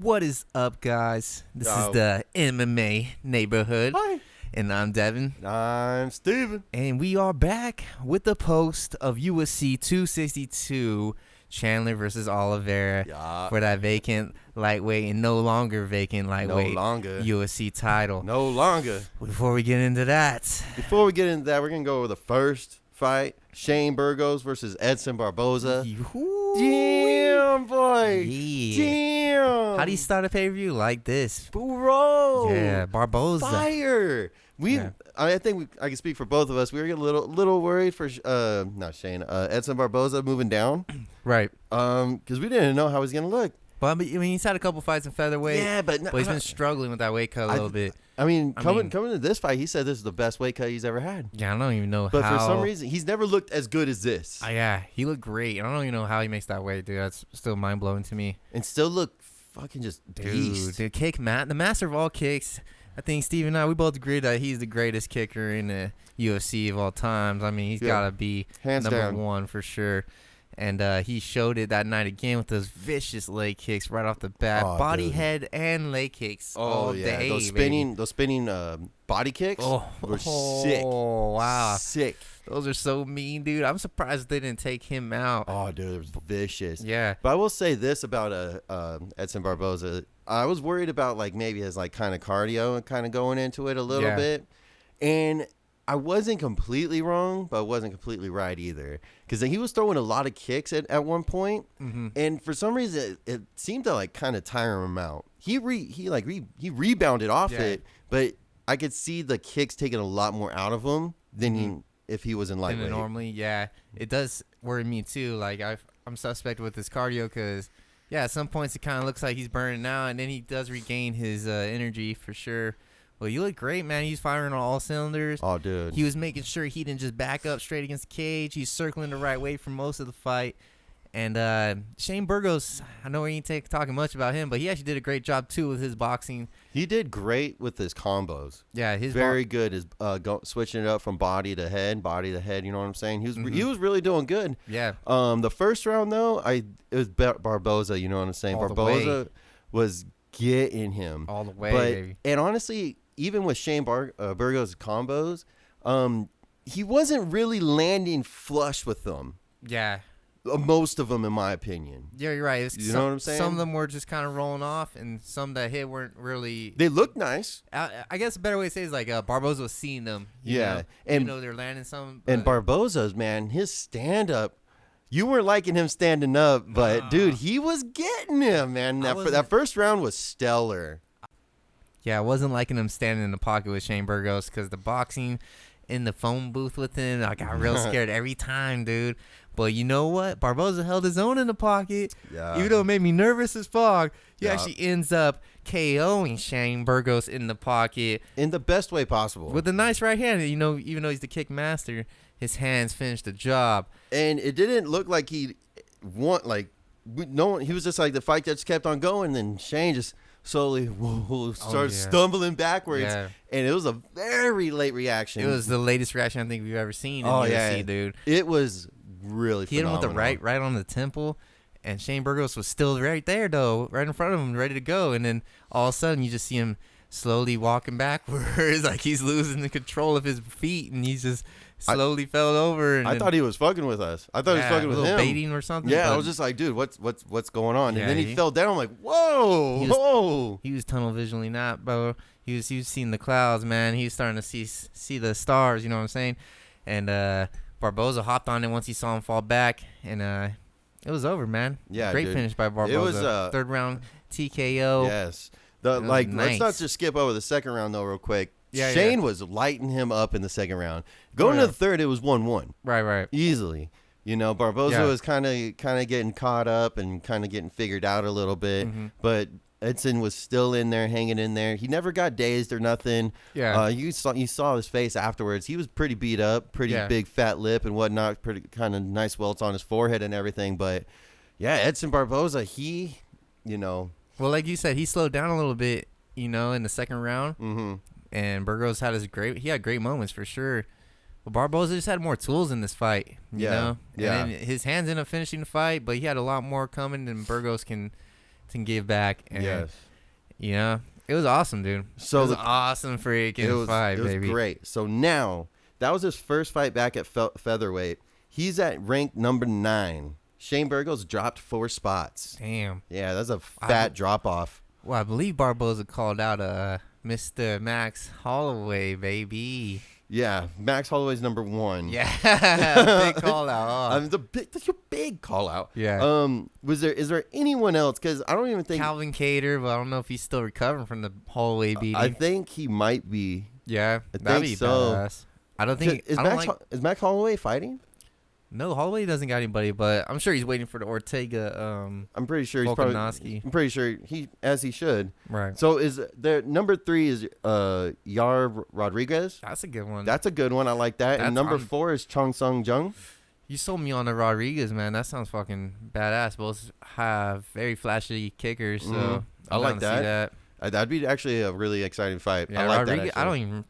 What is up, guys? This is the MMA neighborhood. Hi. And I'm Devin. I'm Steven. And we are back with the post of UFC 262, Chandler versus Oliveira for that vacant lightweight and no longer vacant lightweight UFC title. No longer. Before we get into that, we're going to go over the first fight. Shane Burgos versus Edson Barboza. Damn, boy. Yeah. Damn. How do you start a pay-per-view like this? Bro. Yeah, Barboza. Fire. I think I can speak for both of us. We were a little worried for Edson Barboza moving down. Right. Because we didn't know how he was going to look. Well, I mean, he's had a couple fights in featherweight. Yeah, but he's been struggling with that weight cut a little bit. Coming to this fight, he said this is the best weight cut he's ever had. Yeah, I don't even know how. But for some reason, he's never looked as good as this. Yeah, he looked great. I don't even know how he makes that weight, dude. That's still mind-blowing to me. And still look fucking just beast. Dude, the master of all kicks. I think Steve and I, we both agree that he's the greatest kicker in the UFC of all times. I mean, he's got to be hands number down. one for sure. And he showed it that night again with those vicious leg kicks right off the bat. Body, head, and leg kicks all day, those spinning body kicks were sick. Oh, wow. Sick. Those are so mean, dude. I'm surprised they didn't take him out. Oh, dude, it was vicious. Yeah. But I will say this about Edson Barboza. I was worried about maybe his kind of cardio and kind of going into it a little bit. And I wasn't completely wrong, but I wasn't completely right either. Because he was throwing a lot of kicks at one point, and for some reason it seemed to kind of tire him out. He rebounded off it, but I could see the kicks taking a lot more out of him than if he was in lightweight. Normally, yeah, it does worry me too. I'm suspect with his cardio because, at some points it kind of looks like he's burning out, and then he does regain his energy for sure. Well, you look great, man. He's firing on all cylinders. Oh, dude. He was making sure he didn't just back up straight against the cage. He's circling the right way for most of the fight. And Shane Burgos, I know we ain't talking much about him, but he actually did a great job, too, with his boxing. He did great with his combos. Yeah, his very good is switching it up from body to head, you know what I'm saying? He was really doing good. Yeah. The first round, though, it was Barboza, you know what I'm saying? Barboza was getting him. All the way, baby. And honestly, even with Shane Burgos' combos, he wasn't really landing flush with them. Yeah. Most of them, in my opinion. Yeah, you're right. You know what I'm saying? Some of them were just kind of rolling off, and some that hit weren't really. They looked nice. I guess a better way to say it is Barboza was seeing them. Yeah. And they're landing some. And Barboza's, man, his stand-up. You weren't liking him standing up, but, dude, he was getting him, man. That first round was stellar. Yeah, I wasn't liking him standing in the pocket with Shane Burgos because the boxing in the phone booth with him, I got real scared every time, dude. But you know what? Barboza held his own in the pocket. Yeah. Even though it made me nervous as fuck, he actually ends up KOing Shane Burgos in the pocket. In the best way possible. With a nice right hand. You know, even though he's the kick master, his hands finished the job. And it didn't look like he he was just the fight just kept on going, and Shane just slowly started stumbling backwards, and it was a very late reaction. It was the latest reaction I think we've ever seen in UFC, dude. It was really phenomenal. Hit him with the right on the temple, and Shane Burgos was still right there, though, right in front of him, ready to go, and then all of a sudden you just see him slowly walking backwards, like he's losing the control of his feet, and he's just slowly fell over. And I thought he was fucking with us. I thought he was fucking with him. Baiting or something. Yeah, I was just like, dude, what's going on? And then he fell down. I'm like, whoa. He was tunnel visioning that, bro. He was seeing the clouds, man. He was starting to see the stars. You know what I'm saying? And Barboza hopped on it once he saw him fall back, and it was over, man. Yeah, great finish by Barboza. It was third round TKO. Yes. Let's not just skip over the second round though, real quick. Yeah, Shane was lighting him up in the second round. Going to the third, it was 1-1. Right. Easily. You know, Barboza was kind of getting caught up and kind of getting figured out a little bit, but Edson was still in there, hanging in there. He never got dazed or nothing. Yeah. You saw his face afterwards. He was pretty beat up, pretty big fat lip and whatnot, pretty kind of nice welts on his forehead and everything. But yeah, Edson Barboza, well, like you said, he slowed down a little bit, in the second round. And Burgos had great moments for sure. But Barboza just had more tools in this fight, you know? And then his hands ended up finishing the fight, but he had a lot more coming than Burgos can to give back. And, yes. you know, it was awesome, dude. So it was an awesome freaking fight, it was baby. great. So now, that was his first fight back at featherweight. He's at rank number 9. Shane Burgos dropped 4 spots. Damn. Yeah, that's a fat drop off. Well, I believe Barboza called out Mr. Max Holloway, baby. Yeah, Max Holloway's number 1. Yeah, big call out. That's a big call out. Yeah. Is there anyone else? Because I don't even think Calvin Cater, but I don't know if he's still recovering from the Holloway beating. I think he might be. Yeah, I that'd think be so. badass. I don't think Is Max Holloway fighting? No, Holloway doesn't got anybody, but I'm sure he's waiting for the Ortega. I'm pretty sure he's Volkanovski. I'm pretty sure he should. Right. So is there number 3 is Yar Rodriguez? That's a good one. That's a good one. I like that. And number 4 is Chong Sung Jung. You sold me on the Rodriguez, man. That sounds fucking badass. Both have very flashy kickers, so I like down to see that. That'd be actually a really exciting fight. Yeah, I like Rodriguez. that.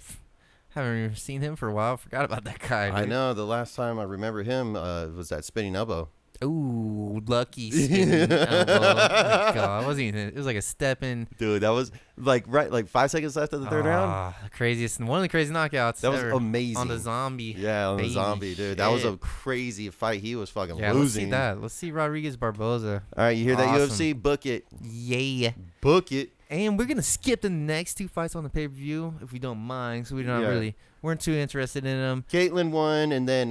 Haven't even seen him for a while. Forgot about that guy. Dude. I know. The last time I remember him was that spinning elbow. Ooh, lucky spinning elbow. Oh my God, it wasn't even. It was like a step in. Dude, that was like 5 seconds left of the third round. The craziest, one of the craziest knockouts. That was ever amazing on the zombie. Yeah, on the Baby zombie, dude. shit. That was a crazy fight. He was fucking Yeah, losing. let's see that. Let's see Rodriguez Barboza. All right, you hear that, Awesome. UFC? Book it. Yeah. Book it. And we're gonna skip the next 2 fights on the pay-per-view if we don't mind. So weren't too interested in them. Caitlin won, and then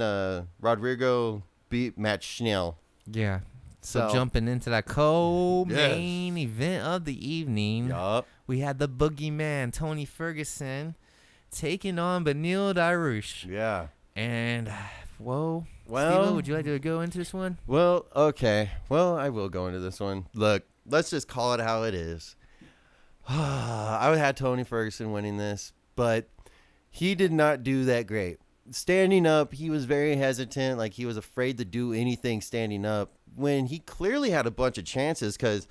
Rodrigo beat Matt Schnell. Yeah. So jumping into that co-main event of the evening, Yup. we had the boogeyman Tony Ferguson taking on Beneil Dariush. Yeah. And Well, Steve-O, would you like to go into this one? Well, okay. Well, I will go into this one. Look, let's just call it how it is. I had Tony Ferguson winning this, but he did not do that great. Standing up, he was very hesitant, like he was afraid to do anything standing up when he clearly had a bunch of chances because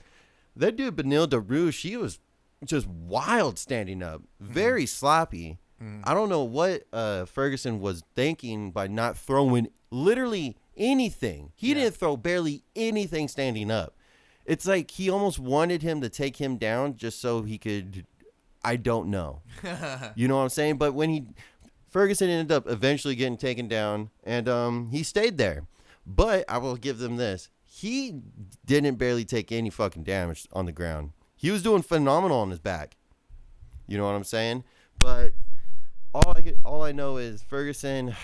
that dude, Beneil Dariush, he was just wild standing up, very sloppy. I don't know what Ferguson was thinking by not throwing literally anything. He didn't throw barely anything standing up. It's like he almost wanted him to take him down just so he could, I don't know. You know what I'm saying? But when Ferguson ended up eventually getting taken down, and he stayed there. But I will give them this. He didn't barely take any fucking damage on the ground. He was doing phenomenal on his back. You know what I'm saying? But all I know is Ferguson...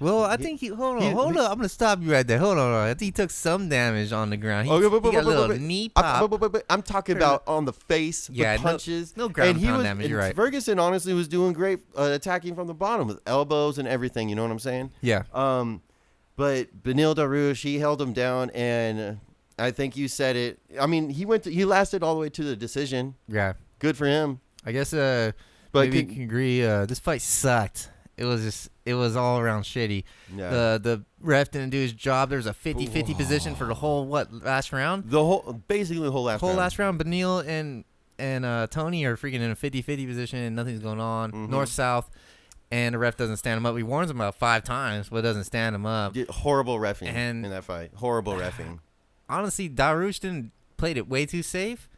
Well, I think hold on. I'm gonna stop you right there. Hold on. I think he took some damage on the ground. He got a little knee pop. I'm talking about on the face, the punches. No ground and pound damage. You're right. Ferguson honestly was doing great attacking from the bottom with elbows and everything. You know what I'm saying? Yeah. But Beneil Dariush, he held him down, and I think you said it. I mean, he lasted all the way to the decision. Yeah. Good for him. I guess but maybe you can agree. This fight sucked. It was all around shitty. Yeah. The ref didn't do his job. There was a 50-50 position for the whole last round. Basically the whole last round. Beneil and Tony are freaking in a 50-50 position and nothing's going on. North south, and the ref doesn't stand him up. He warns him about 5 times, but doesn't stand him up. Horrible reffing in that fight. Horrible reffing. Honestly, Dariush played it way too safe,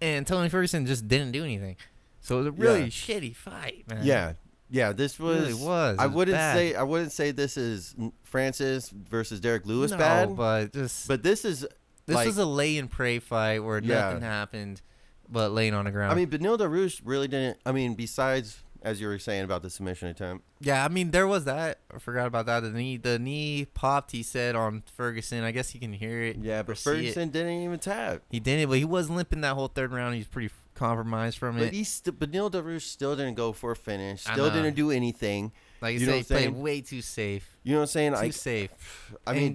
and Tony Ferguson just didn't do anything. So it was a really shitty fight, man. Yeah. Yeah, this was. It really was. I wouldn't say this is Francis versus Derek Lewis bad, but this is. This was a lay and pray fight where nothing happened, but laying on the ground. I mean, Beneil Dariush really didn't. I mean, besides as you were saying about the submission attempt. Yeah, I mean there was that. I forgot about that. The knee popped. He said on Ferguson. I guess you can hear it. Yeah, but Ferguson didn't even tap. He didn't, but he was limping that whole third round. He was pretty compromised from it. But Beneil Dariush still didn't go for a finish. Still didn't do anything. Like you say, he played way too safe. You know what I'm saying? Too safe. I mean,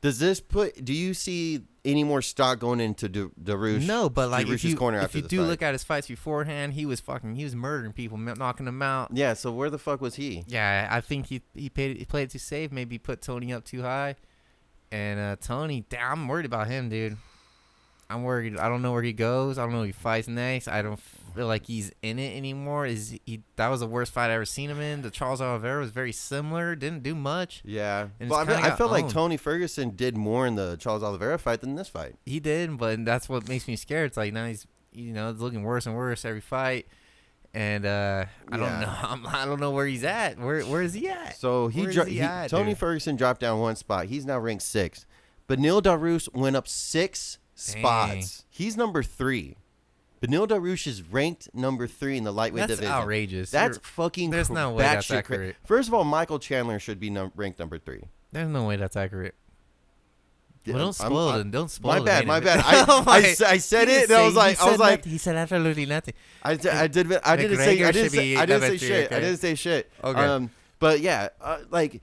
do you see any more stock going into Dariush? No, but like if you do look at his fights beforehand, he was murdering people, knocking them out. Yeah, so where the fuck was he? Yeah, I think he played it too safe. Maybe put Tony up too high. And Tony, I'm worried about him, dude. I'm worried. I don't know where he goes. I don't know who he fights next. I don't feel like he's in it anymore. That was the worst fight I ever seen him in. The Charles Oliveira was very similar. Didn't do much. Yeah. And Well, I felt like owned. Tony Ferguson did more in the Charles Oliveira fight than this fight. He did, but that's what makes me scared. It's like now he's it's looking worse and worse every fight. And I don't know. I don't know where he's at. Where is he at? So Tony Ferguson dropped down one spot. He's now ranked 6. Beneil Dariush went up 6 spots. He's number 3. Beneil Dariush is ranked number 3 in the lightweight division. That's outrageous. That's fucking. There's no way that's accurate. First of all, Michael Chandler should be ranked number 3. There's no way that's accurate. Well, don't spoil it. Don't spoil it. My bad. I said it. And I was like, he said absolutely nothing. I didn't say shit. Okay. But yeah, like,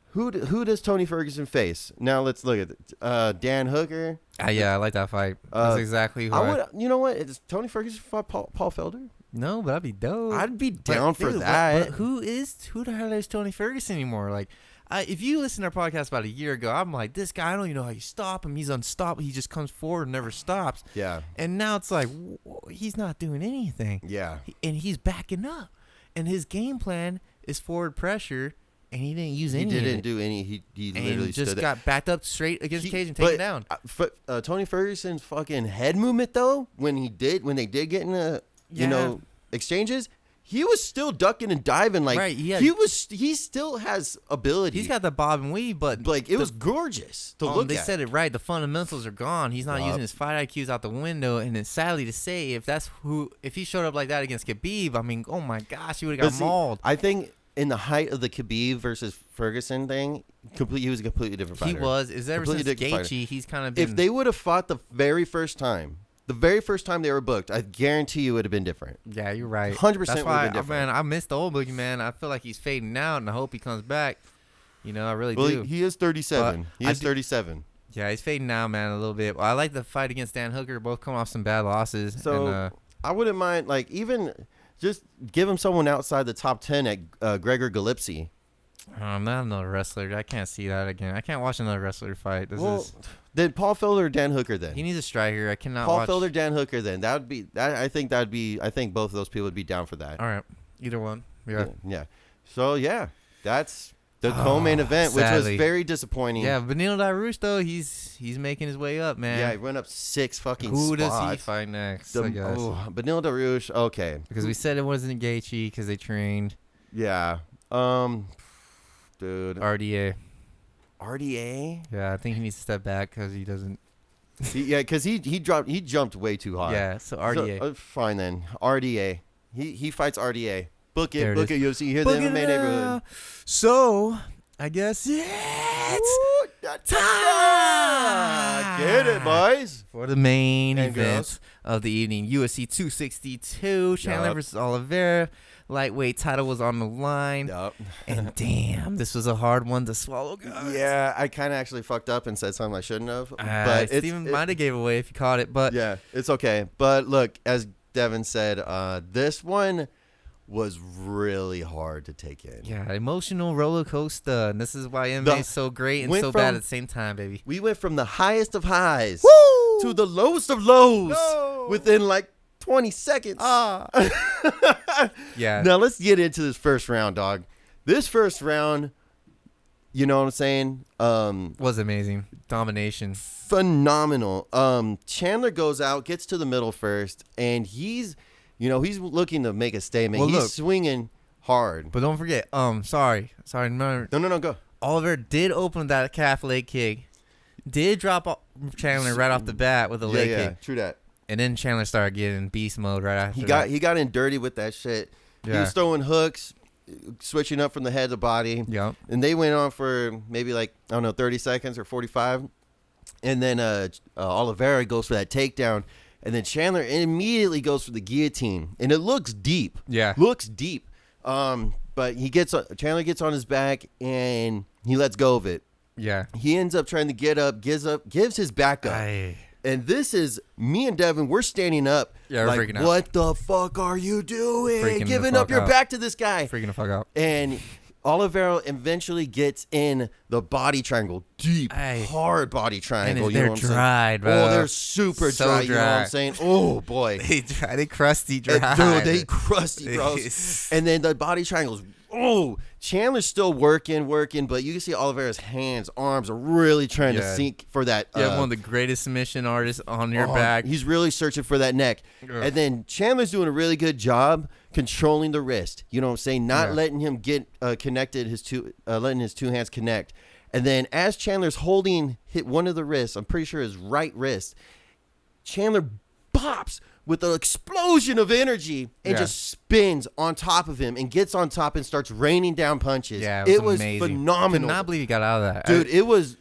who does Tony Ferguson face? Now let's look at it. Dan Hooker. Yeah, I like that fight. That's exactly who you know what? Is Tony Ferguson fought Paul Felder? No, but I'd be dope. I'd be down for that. But who the hell is Tony Ferguson anymore? Like, if you listen to our podcast about a year ago, I'm like, this guy, I don't even know how you stop him. He's unstoppable. He just comes forward and never stops. Yeah. And now it's like, he's not doing anything. Yeah. And he's backing up. And his game plan is forward pressure, and he didn't use any of it. He didn't do any. He literally just stood got backed up straight against the cage and taken down. Tony Ferguson's fucking head movement, though, when they did get in exchanges, he was still ducking and diving. Like, right, he still has ability. He's got the bob and weave, but like it was gorgeous to look at. They said it right. The fundamentals are gone. He's not using his fight IQs out the window. And it's sadly to say, if he showed up like that against Khabib, I mean, oh my gosh, he would have got mauled. I think in the height of the Khabib versus Ferguson thing, he was a completely different fighter. He was. Is ever since Gaethje, he's kind of been. If they would have fought the very first time they were booked, I guarantee you it would have been different. Yeah, you're right. 100% would have been different. Man, I miss the old boogeyman. I feel like he's fading out, and I hope he comes back. I really do. He is 37. He is 37. Yeah, he's fading out, man, a little bit. Well, I like the fight against Dan Hooker. Both coming off some bad losses. So I wouldn't mind, like, even just give him someone outside the top 10 at Gregor Gillespie. Not another wrestler. I can't see that again. I can't watch another wrestler fight. Then Paul Felder or Dan Hooker then? He needs a striker. I cannot Paul watch. Felder, Dan Hooker then. I think both of those people would be down for that. All right. Either one. Yeah. Yeah. So, yeah. That's the co-main event, sadly. which was very disappointing. Yeah, Beneil Dariush, though, he's making his way up, man. Yeah, he went up 6 fucking spots. Who does he spots. fight next, I guess? Beneil Dariush, okay. Because we said it wasn't Gaethje because they trained. Yeah. Dude. RDA. Yeah, I think he needs to step back because he doesn't. Because he jumped way too high. Yeah, so RDA. So, fine then. RDA. He fights RDA. Book it UFC. Here the MMA neighborhood. So I guess it's time. Get it, boys. For the main and event girls. Of the evening, UFC 262, Chandler versus Oliveira. Lightweight title was on the line. Yep. And damn, this was a hard one to swallow, guys. Yeah, I kind of actually fucked up and said something I shouldn't have. But Steven might have gave away if you caught it. But yeah, it's okay. But look, as Devin said, this one was really hard to take in. Yeah, emotional roller coaster. And this is why MMA is so great and so bad at the same time, baby. We went from the highest of highs Woo! to the lowest of lows within like 20 seconds. Yeah. Now let's get into this first round, dog. This first round, you know what I'm saying? Was amazing. Domination. Phenomenal. Chandler goes out, gets to the middle first, and he's looking to make a statement. Well, he's swinging hard. But don't forget, sorry. No, go. Oliver did open that calf leg kick. Did drop Chandler right off the bat with a leg kick. Yeah, true that. And then Chandler started getting beast mode right after He got in dirty with that shit. Yeah. He was throwing hooks, switching up from the head to body. Yep. And they went on for maybe 30 seconds or 45. And then Oliveira goes for that takedown. And then Chandler immediately goes for the guillotine. And it looks deep. Yeah. Looks deep. But Chandler gets on his back and he lets go of it. Yeah. He ends up trying to get up, gives his back up. And this is me and Devin. We're standing up. Yeah, we're freaking out. What the fuck are you doing? Freaking Giving up your back to this guy. Freaking the fuck out. And Oliveira eventually gets in the body triangle, deep, hard body triangle. And they're dry, bro. Oh, they're super so dry. You know what I'm saying? Oh boy, they crusty dry. Dude, they crusty, bro. And then the body triangles. Oh, Chandler's still working, but you can see Oliveira's hands, arms are really trying to sink for that. You have one of the greatest submission artists on your back. He's really searching for that neck. Ugh. And then Chandler's doing a really good job controlling the wrist. You know what I'm saying? Not letting him get connected, letting his two hands connect. And then as Chandler's hit one of the wrists, I'm pretty sure his right wrist, Chandler bops with an explosion of energy and just spins on top of him and gets on top and starts raining down punches. Yeah, it was amazing. Phenomenal. I could not believe he got out of that. Dude, it was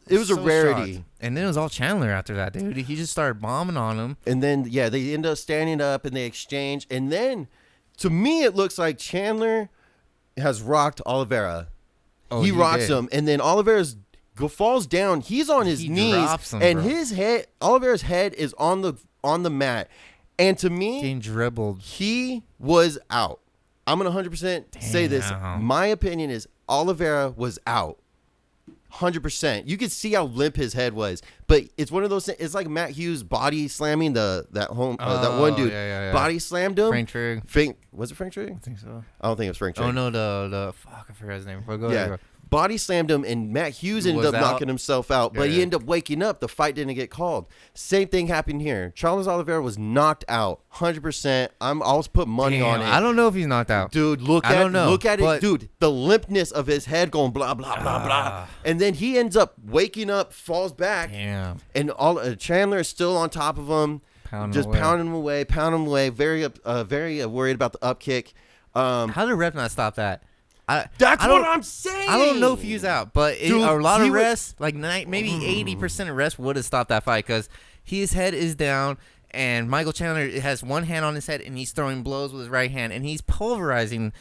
so a rarity. Shocked. And then it was all Chandler after that, dude. He just started bombing on him. And then, they end up standing up and they exchange. And then, to me, it looks like Chandler has rocked Oliveira. Oh, he rocks him. And then Oliveira's falls down. He's on his knees. And his head, Oliveira's head is on the mat. And to me, getting dribbled, he was out. I'm going to 100% say this. My opinion is Oliveira was out. 100%. You could see how limp his head was. But it's one of those things. It's like Matt Hughes body slamming that one dude. Body slammed him. Frank Trigg. Was it Frank Trigg? I think so. I don't think it was Frank Trigg. Oh, no, the fuck, I forgot his name. Go ahead. Body slammed him, and Matt Hughes ended up knocking himself out, but he ended up waking up. The fight didn't get called. Same thing happened here. Charles Oliveira was knocked out, 100%. I'll always put money on it. I don't know if he's knocked out. Dude, look at it. Dude, the limpness of his head going blah, blah, blah, blah. And then he ends up waking up, falls back. Damn. And Chandler is still on top of him. Pounding him away. Very worried about the up kick. How did ref not stop that? That's what I'm saying. I don't know if he was out, but a lot of refs, like maybe 80% of refs would have stopped that fight because his head is down and Michael Chandler has one hand on his head and he's throwing blows with his right hand and he's pulverizing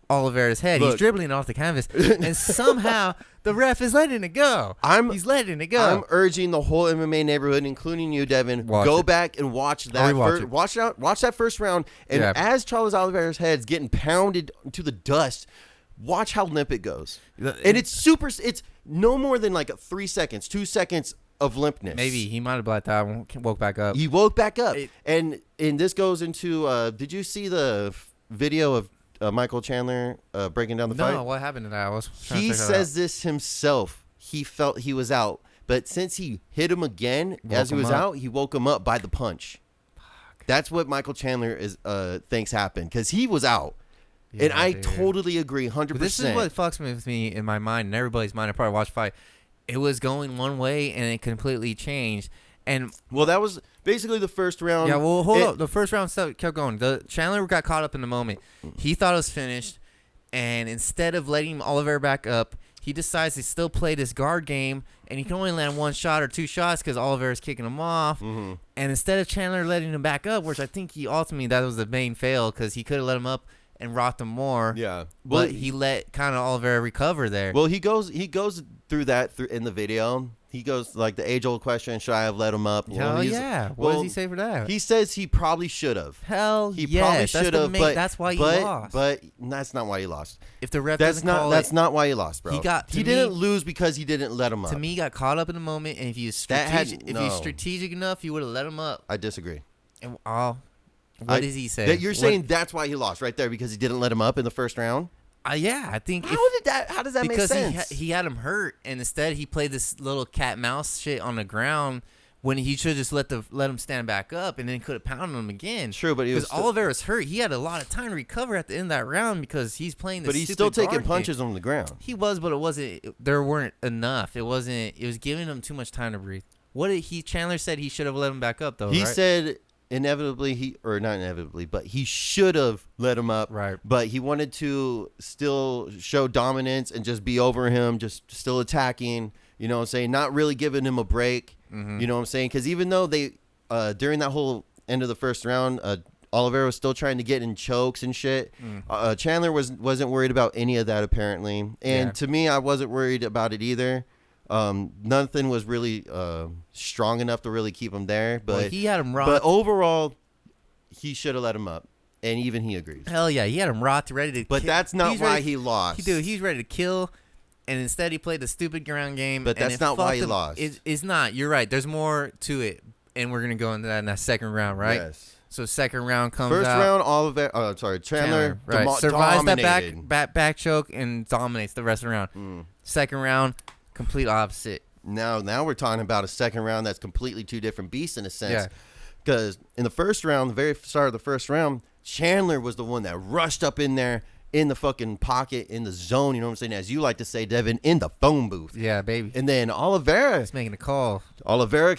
Oliveira's head. He's dribbling off the canvas and somehow the ref is letting it go. He's letting it go. I'm urging the whole MMA neighborhood, including you, Devin, go back and watch that. Watch that first round. And as Charles Oliveira's head's getting pounded to the dust, watch how limp it goes. And it's no more than like 3 seconds, 2 seconds of limpness. Maybe he might have blacked out and woke back up. He woke back up. And this goes into, did you see the video of Michael Chandler breaking down the fight? No, what happened to that? He says this himself. He felt he was out. But since he hit him again as he was out, he woke him up by the punch. Fuck. That's what Michael Chandler thinks happened because he was out. Yeah, and I totally agree, 100%. But this is what fucks with me in my mind and everybody's mind. I probably watched the fight. It was going one way and it completely changed. And that was basically the first round. Yeah, well, hold up. The first round stuff kept going. The Chandler got caught up in the moment. He thought it was finished, and instead of letting Oliveira back up, he decides to still play this guard game, and he can only land one shot or two shots because Oliveira's kicking him off. Mm-hmm. And instead of Chandler letting him back up, which I think that was the main fail because he could have let him up and rocked him more. Yeah. But he let kind of Oliveira recover there. Well, he goes through that in the video. He goes like the age-old question, should I have let him up? Hell yeah. What does he say for that? He says he probably should have. He probably should have, but that's why he lost. But that's not why he lost. If the ref that's not why he lost, bro. He didn't lose because he didn't let him up. To me, he got caught up in the moment, and if he's strategic enough, he would have let him up. I disagree. And what does he say? You're saying that's why he lost right there because he didn't let him up in the first round? Yeah, I think. How does that make sense? Because he had him hurt, and instead he played this little cat mouse shit on the ground when he should just let him stand back up, and then could have pounded him again. True, but because Oliveira's hurt, he had a lot of time to recover at the end of that round because he's playing. But he's still taking punches on the ground. He was, but it wasn't. There weren't enough. It wasn't. It was giving him too much time to breathe. Chandler said he should have let him back up though. He said. Inevitably, not inevitably, but he should have let him up. Right. But he wanted to still show dominance and just be over him, just still attacking, you know what I'm saying? Not really giving him a break, you know what I'm saying? Because even though they, during that whole end of the first round, Oliveira was still trying to get in chokes and shit. Chandler wasn't worried about any of that, apparently. And to me, I wasn't worried about it either. Nothing was really strong enough to really keep him there, but he had him rocked. But overall, he should have let him up. and even he agrees. Hell yeah, he had him rocked, ready to. But that's not why he lost. Dude, he's ready to kill, and instead he played the stupid ground game. But that's not why he lost. It's not. You're right. There's more to it, and we're gonna go into that in that second round, right? Yes. So second round comes First out. round, Oliveira. Oh, sorry, Chandler right. Survives dominated. that back choke and dominates the rest of the round. Second round, complete opposite. Now we're talking about a second round that's completely two different beasts in a sense. Because in the first round, the very start of the first round, Chandler was the one that rushed up in there in the fucking pocket, in the zone, you know what I'm saying? As you like to say, Devin, in the phone booth. Yeah, baby. And then Oliveira. He's making a call. Oliveira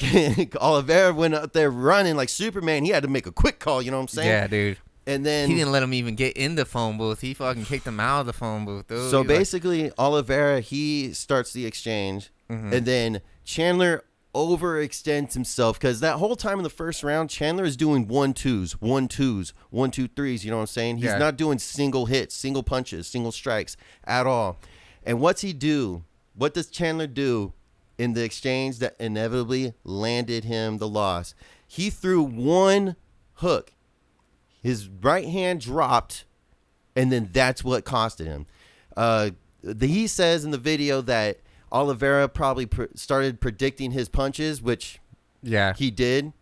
went up there running like Superman. He had to make a quick call, you know what I'm saying? Yeah, dude. And then he didn't let him even get in the phone booth. He fucking kicked him out of the phone booth, dude. So basically, Oliveira, he starts the exchange, and then Chandler overextends himself because that whole time in the first round, Chandler is doing 1-2s, 1-2s, 1-2-3s. You know what I'm saying? He's not doing single hits, single punches, single strikes at all. And what's he do? What does Chandler do in the exchange that inevitably landed him the loss? He threw one hook. His right hand dropped, and then that's what costed him. He says in the video that Oliveira probably started predicting his punches, which he did,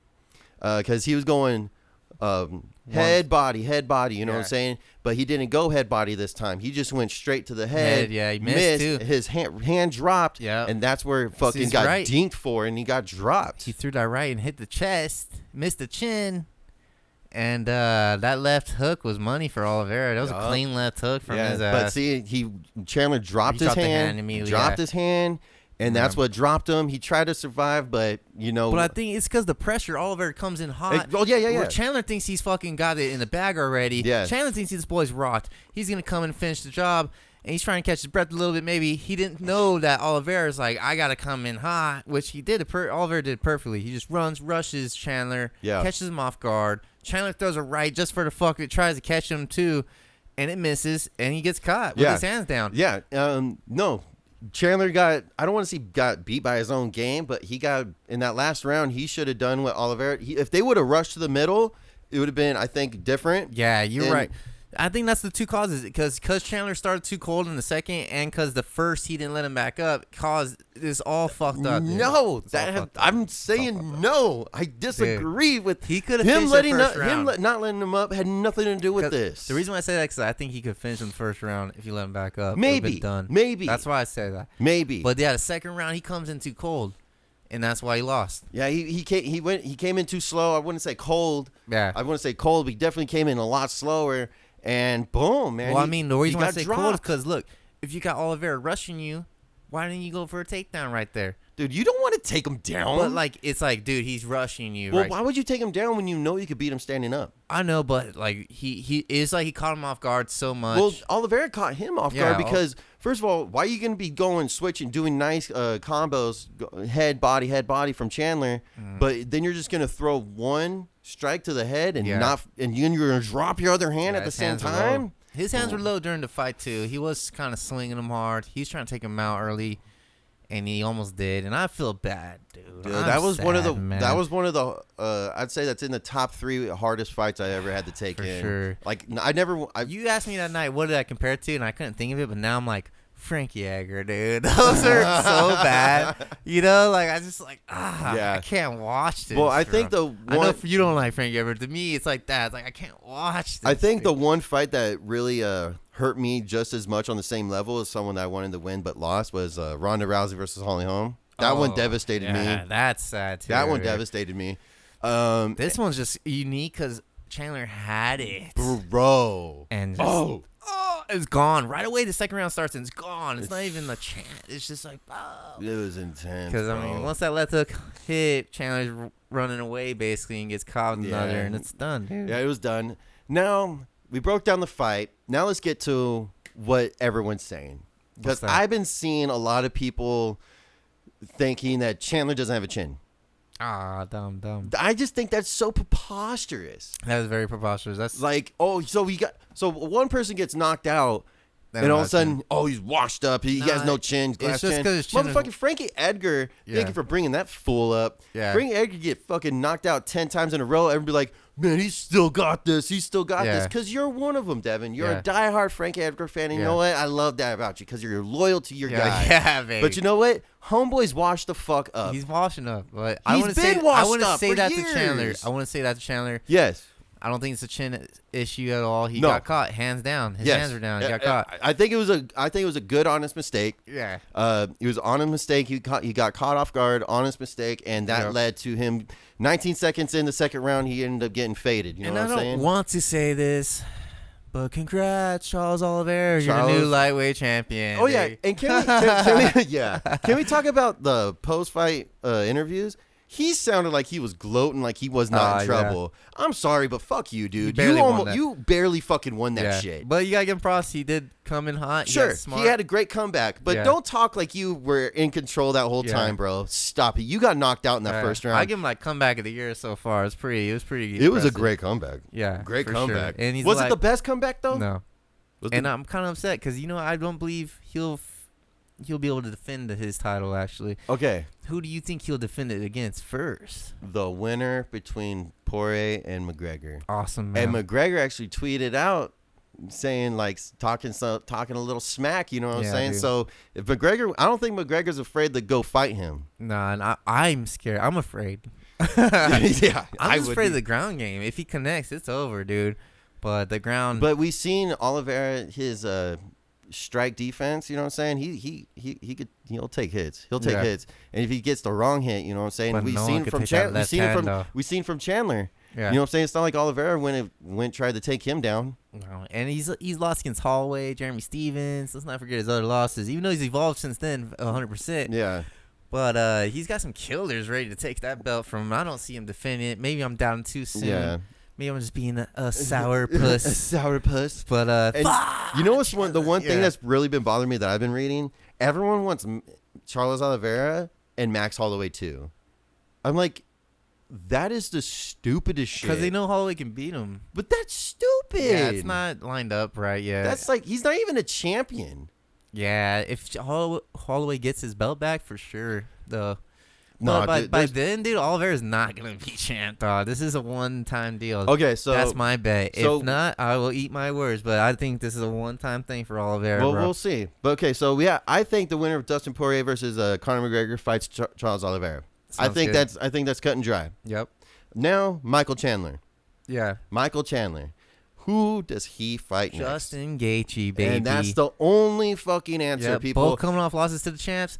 because he was going head, body, you know what I'm saying? But he didn't go head, body this time. He just went straight to the head. Yeah, he missed too. His hand dropped, and that's where fucking got dinked for, and he got dropped. He threw that right and hit the chest, missed the chin. And that left hook was money for Oliveira. That was a clean left hook from his ass. But see, Chandler dropped his hand immediately. His hand, and that's what dropped him. He tried to survive, but you know. But I think it's because the pressure. Oliveira comes in hot. Yeah. Chandler thinks he's fucking got it in the bag already. Yeah. Chandler thinks this boy's rocked. He's gonna come and finish the job. And he's trying to catch his breath a little bit. Maybe he didn't know that Oliveira's like, I got to come in hot, which he did. Oliveira did perfectly. He just rushes Chandler, catches him off guard. Chandler throws a right just for the fuck of it, tries to catch him too, and it misses, and he gets caught with his hands down. Yeah. No. Chandler I don't want to say got beat by his own game, but he got, in that last round, he should have done what Oliveira, if they would have rushed to the middle, it would have been, I think, different. Yeah, you're right. I think that's the two causes, because Chandler started too cold in the second, and because the first he didn't let him back up, caused this all fucked up. Dude. No, I'm saying no. I disagree with he could have him not letting him up had nothing to do with this. The reason why I say that is because I think he could finish in the first round if you let him back up. Maybe done. Maybe that's why I say that. Maybe, but yeah, the second round he comes in too cold. And that's why he lost. Yeah, he came in too slow. I wouldn't say cold. Yeah, I wouldn't say cold, but he definitely came in a lot slower. And boom, man. Well, I mean, the reason why I say cold is because, look, if you got Oliveira rushing you, why didn't you go for a takedown right there? Dude, you don't want to take him down. But, like, it's like, dude, he's rushing you. Well, why would you take him down when you know you could beat him standing up? I know, but, like, it's like he caught him off guard so much. Well, Oliveira caught him off guard because, first of all, why are you going to be switching, doing nice combos, head, body from Chandler, but then you're just going to throw one strike to the head and you're going to drop your other hand at the same time? His hands were low during the fight, too. He was kind of slinging them hard. He's trying to take him out early. And he almost did, and I feel bad, dude. That was one of the. I'd say that's in the top 3 hardest fights I ever had to take in. Sure. Like you asked me that night, what did I compare it to, and I couldn't think of it. But now I'm like, Frankie Edgar, dude. Those are so bad. You know, like I just like I can't watch this. Well, I think I know you don't like Frankie Edgar. To me, it's like that. It's like I can't watch this. I think the one fight that really hurt me just as much on the same level as someone that I wanted to win but lost was Ronda Rousey versus Holly Holm. That one devastated me. That's sad too. That one devastated me. This one's just unique because Chandler had it, bro, and just, it's gone right away. The second round starts and it's gone. It's not even a chant. It's just like, it was intense. Because I mean, once that left hook hit, Chandler's running away basically and gets caught with another, and it's done. Dude. Yeah, it was done. Now we broke down the fight. Now let's get to what everyone's saying, because I've been seeing a lot of people thinking that Chandler doesn't have a chin. Dumb. I just think that's so preposterous. That is very preposterous. That's like, so one person gets knocked out, and all of a sudden, he's washed up. He has no chin. It's just because motherfucking Frankie Edgar. Thank you for bringing that fool up. Yeah. Frankie Edgar get fucking knocked out 10 times in a row. Everybody be like, man, he's still got this. He's still got this. Yeah. Because you're one of them, Devin. You're Yeah. a diehard Frank Edgar fan. And you know what? I love that about you because you're loyal to your guy. Yeah, baby. But you know what? Homeboy's washed the fuck up. He's washing up. But He's I want to been say, washed I want to up say for that years. to Chandler. I want to say that to Chandler. Yes. I don't think it's a chin issue at all. He No. got caught, hands down. His hands were down. He got caught. I think it was a good, honest mistake. Yeah. It was on a mistake. He got caught off guard, honest mistake, and that led to him. 19 seconds in the second round, he ended up getting faded. You know what I'm saying? I don't want to say this, but congrats, Charles Oliveira. You're the new lightweight champion. Oh yeah, and can we talk about the post-fight interviews? He sounded like he was gloating, like he was not in trouble. Yeah. I'm sorry, but fuck you, dude. You barely fucking won that shit. But you gotta give him props. He did come in hot. Sure, he had a great comeback. But don't talk like you were in control that whole time, bro. Stop it. You got knocked out in that first round. I give him like comeback of the year so far. It was pretty. It was a great comeback. Yeah, great comeback. Sure. And was it the best comeback though? No. And I'm kind of upset because I don't believe he'll be able to defend his title, actually. Okay. Who do you think he'll defend it against first? The winner between Poirier and McGregor. Awesome, man. And McGregor actually tweeted out saying, like, talking a little smack, you know what I'm saying? Dude. So, if McGregor, I don't think McGregor's afraid to go fight him. Nah, and I'm scared. I'm afraid. Yeah. I'm just afraid of the ground game. If he connects, it's over, dude. But the ground. But we've seen Oliveira, his strike defense, you know what I'm saying? He'll take hits. He'll take hits. And if he gets the wrong hit, you know what I'm saying? We've seen from Chandler. Yeah. You know what I'm saying? It's not like Oliveira went tried to take him down. No, and he's lost against Holloway, Jeremy Stevens. Let's not forget his other losses. Even though he's evolved since then 100%. Yeah. But he's got some killers ready to take that belt from him. I don't see him defending it. Maybe I'm down too soon. Yeah. Maybe I'm just being a sour puss. A sour puss. But you know what's the one thing that's really been bothering me that I've been reading? Everyone wants Charles Oliveira and Max Holloway too. I'm like, that is the stupidest shit. Because they know Holloway can beat him. But that's stupid. Yeah, it's not lined up right yet. That's like, he's not even a champion. Yeah, if Holloway gets his belt back, for sure, though. No, by then, dude, Oliveira's not gonna be champ, dog. This is a one-time deal. Okay, so that's my bet. If not, I will eat my words. But I think this is a one-time thing for Oliveira. Well, bro. We'll see. But okay, so I think the winner of Dustin Poirier versus Conor McGregor fights Charles Oliveira. I think that's cut and dry. Yep. Now Michael Chandler. Yeah. Michael Chandler. Who does he fight next? Justin Gaethje, baby. And that's the only fucking answer, people. Both coming off losses to the champs.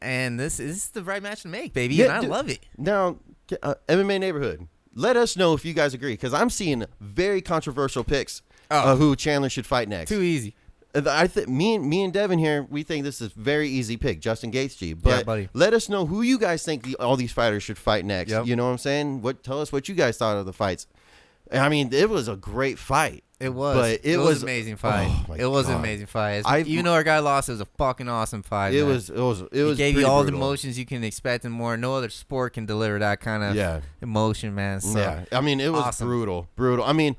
And this is the right match to make, baby. Yeah, and I love it. Now, MMA Neighborhood, let us know if you guys agree, because I'm seeing very controversial picks who Chandler should fight next. Too easy. I think me and Devin here, we think this is a very easy pick, Justin Gaethje. But let us know who you guys think all these fighters should fight next. Yep. You know what I'm saying? Tell us what you guys thought of the fights. I mean, it was a great fight. It was. But it was an amazing fight. Oh it was an amazing fight. Even though our guy lost, it was a fucking awesome fight. It was. It gave you all the emotions you can expect and more. No other sport can deliver that kind of emotion, man. So, yeah. I mean, it was awesome. Brutal. I mean,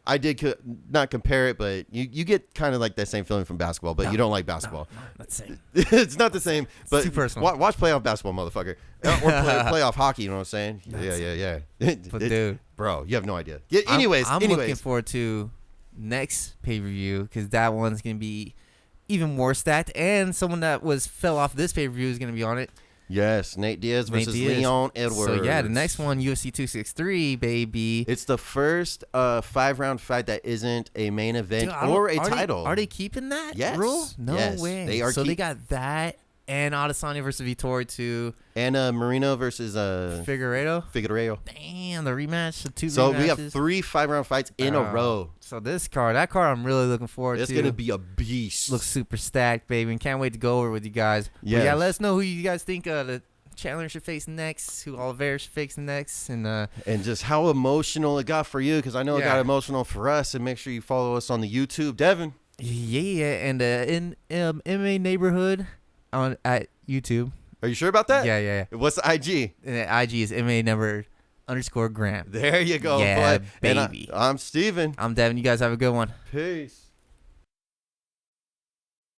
I did not compare it, but you get kind of like that same feeling from basketball, but you don't like basketball. No, not the same. It's not the same. But it's too personal. Watch playoff basketball, motherfucker, or playoff hockey. You know what I'm saying? Yeah. But dude, bro, you have no idea. I'm looking forward to next pay-per-view because that one's gonna be even more stacked, and someone that fell off this pay-per-view is gonna be on it. Yes, Nate Diaz versus Leon Edwards. So yeah, the next one, UFC 263, baby. It's the first 5-round fight that isn't a main event or a title. Are they keeping that rule? No way. They are. So they got that. And Adesanya versus Vittori too. And Marino versus Figueiredo. Damn, the rematch. The two So rematches. we have 3 5-round fights in a row. So that card I'm really looking forward to. It's going to be a beast. Looks super stacked, baby. And can't wait to go over with you guys. Yes. Yeah, let us know who you guys think the Chandler should face next, who Oliveira should face next. And just how emotional it got for you, because I know it got emotional for us. And make sure you follow us on the YouTube. Devin. Yeah, and in MMA Neighborhood at YouTube. Are you sure about that? Yeah. What's the IG? And the IG is MMA_Graham. There you go. Yeah, boy. baby. I'm Steven. I'm Devin. You guys have a good one. Peace.